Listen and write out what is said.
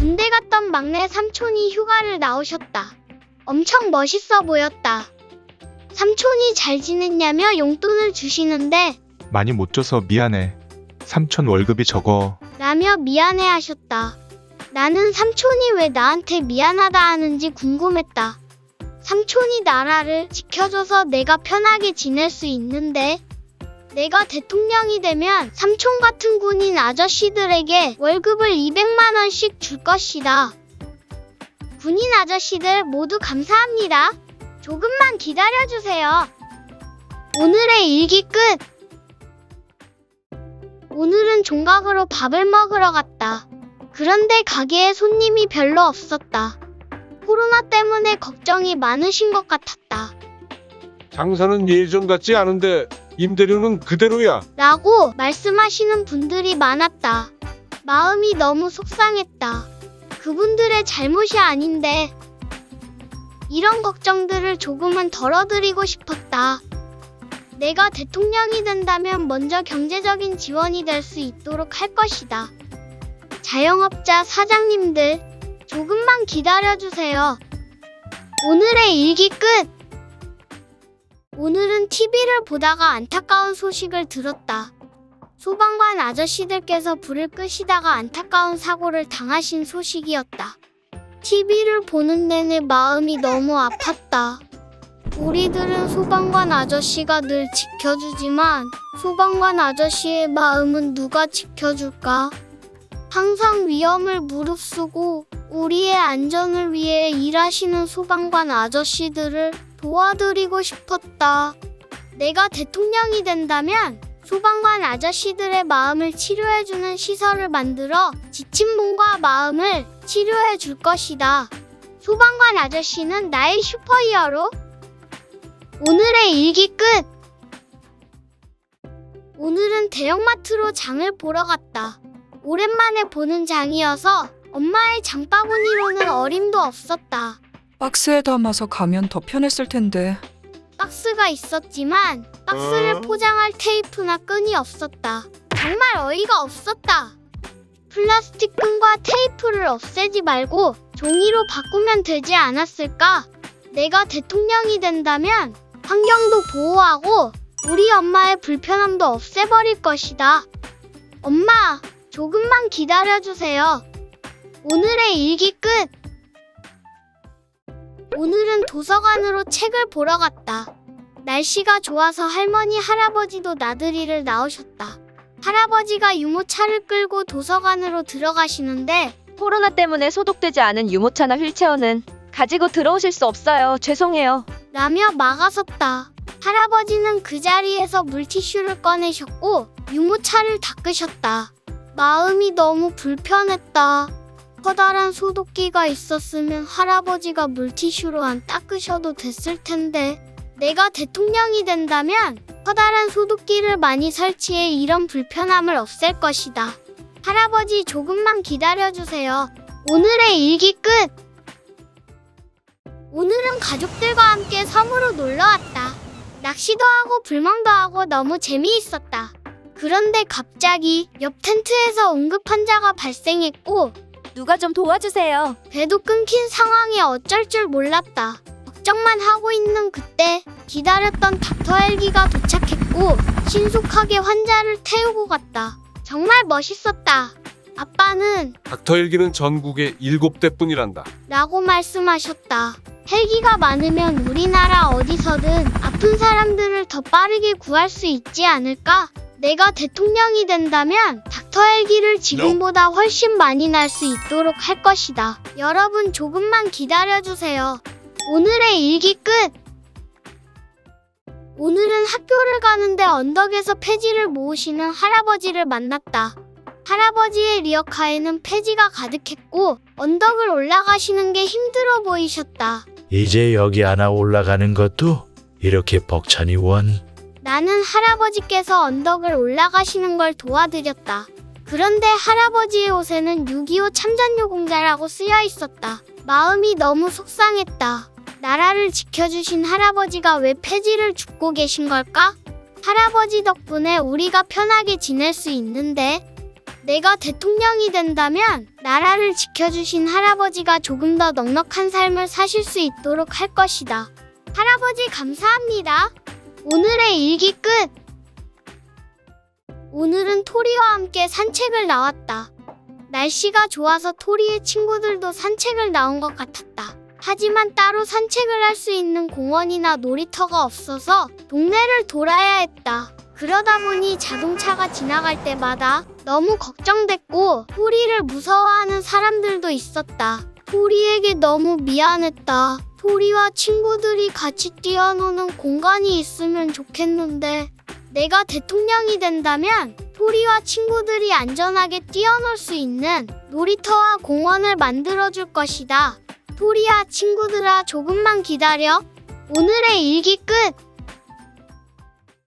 군대 갔던 막내 삼촌이 휴가를 나오셨다. 엄청 멋있어 보였다. 삼촌이 잘 지냈냐며 용돈을 주시는데 많이 못 줘서 미안해. 삼촌 월급이 적어. 라며 미안해 하셨다. 나는 삼촌이 왜 나한테 미안하다 하는지 궁금했다. 삼촌이 나라를 지켜줘서 내가 편하게 지낼 수 있는데 내가 대통령이 되면 삼촌 같은 군인 아저씨들에게 월급을 200만 원씩 줄 것이다. 군인 아저씨들 모두 감사합니다. 조금만 기다려주세요. 오늘의 일기 끝. 오늘은 종각으로 밥을 먹으러 갔다. 그런데 가게에 손님이 별로 없었다. 코로나 때문에 걱정이 많으신 것 같았다. 장사는 예전 같지 않은데 임대료는 그대로야. 라고 말씀하시는 분들이 많았다. 마음이 너무 속상했다. 그분들의 잘못이 아닌데 이런 걱정들을 조금은 덜어드리고 싶었다. 내가 대통령이 된다면 먼저 경제적인 지원이 될 수 있도록 할 것이다. 자영업자 사장님들, 조금만 기다려주세요. 오늘의 일기 끝! 오늘은 TV를 보다가 안타까운 소식을 들었다. 소방관 아저씨들께서 불을 끄시다가 안타까운 사고를 당하신 소식이었다. TV를 보는 내내 마음이 너무 아팠다. 우리들은 소방관 아저씨가 늘 지켜주지만 소방관 아저씨의 마음은 누가 지켜줄까? 항상 위험을 무릅쓰고 우리의 안전을 위해 일하시는 소방관 아저씨들을 도와드리고 싶었다. 내가 대통령이 된다면 소방관 아저씨들의 마음을 치료해주는 시설을 만들어 지친 몸과 마음을 치료해 줄 것이다. 소방관 아저씨는 나의 슈퍼히어로. 오늘의 일기 끝! 오늘은 대형마트로 장을 보러 갔다. 오랜만에 보는 장이어서 엄마의 장바구니로는 어림도 없었다. 박스에 담아서 가면 더 편했을 텐데. 박스가 있었지만 박스를 포장할 테이프나 끈이 없었다. 정말 어이가 없었다. 플라스틱 끈과 테이프를 없애지 말고 종이로 바꾸면 되지 않았을까? 내가 대통령이 된다면 환경도 보호하고 우리 엄마의 불편함도 없애버릴 것이다. 엄마, 조금만 기다려주세요. 오늘의 일기 끝! 오늘은 도서관으로 책을 보러 갔다. 날씨가 좋아서 할머니, 할아버지도 나들이를 나오셨다. 할아버지가 유모차를 끌고 도서관으로 들어가시는데 코로나 때문에 소독되지 않은 유모차나 휠체어는 가지고 들어오실 수 없어요. 죄송해요. 라며 막아섰다. 할아버지는 그 자리에서 물티슈를 꺼내셨고 유모차를 닦으셨다. 마음이 너무 불편했다. 커다란 소독기가 있었으면 할아버지가 물티슈로 안 닦으셔도 됐을 텐데 내가 대통령이 된다면 커다란 소독기를 많이 설치해 이런 불편함을 없앨 것이다. 할아버지, 조금만 기다려주세요. 오늘의 일기 끝! 오늘은 가족들과 함께 섬으로 놀러왔다. 낚시도 하고 불멍도 하고 너무 재미있었다. 그런데 갑자기 옆 텐트에서 응급 환자가 발생했고 누가 좀 도와주세요. 배도 끊긴 상황에 어쩔 줄 몰랐다. 걱정만 하고 있는 그때 기다렸던 닥터 헬기가 도착했고 신속하게 환자를 태우고 갔다. 정말 멋있었다. 아빠는 닥터 헬기는 전국에 7대뿐이란다. 라고 말씀하셨다. 헬기가 많으면 우리나라 어디서든 아픈 사람들을 더 빠르게 구할 수 있지 않을까? 내가 대통령이 된다면 닥터 헬기를 지금보다 훨씬 많이 날 수 있도록 할 것이다. 여러분, 조금만 기다려주세요. 오늘의 일기 끝! 오늘은 학교를 가는데 언덕에서 폐지를 모으시는 할아버지를 만났다. 할아버지의 리어카에는 폐지가 가득했고 언덕을 올라가시는 게 힘들어 보이셨다. 이제 여기 하나 올라가는 것도 이렇게 벅차니 원. 나는 할아버지께서 언덕을 올라가시는 걸 도와드렸다. 그런데 할아버지의 옷에는 6.25 참전유공자라고 쓰여 있었다. 마음이 너무 속상했다. 나라를 지켜주신 할아버지가 왜 폐지를 줍고 계신 걸까? 할아버지 덕분에 우리가 편하게 지낼 수 있는데 내가 대통령이 된다면 나라를 지켜주신 할아버지가 조금 더 넉넉한 삶을 사실 수 있도록 할 것이다. 할아버지 감사합니다. 오늘의 일기 끝. 오늘은 토리와 함께 산책을 나왔다. 날씨가 좋아서 토리의 친구들도 산책을 나온 것 같았다. 하지만 따로 산책을 할 수 있는 공원이나 놀이터가 없어서 동네를 돌아야 했다. 그러다 보니 자동차가 지나갈 때마다 너무 걱정됐고 토리를 무서워하는 사람들도 있었다. 토리에게 너무 미안했다. 토리와 친구들이 같이 뛰어노는 공간이 있으면 좋겠는데 내가 대통령이 된다면 토리와 친구들이 안전하게 뛰어놀 수 있는 놀이터와 공원을 만들어줄 것이다. 토리야 친구들아 조금만 기다려. 오늘의 일기 끝.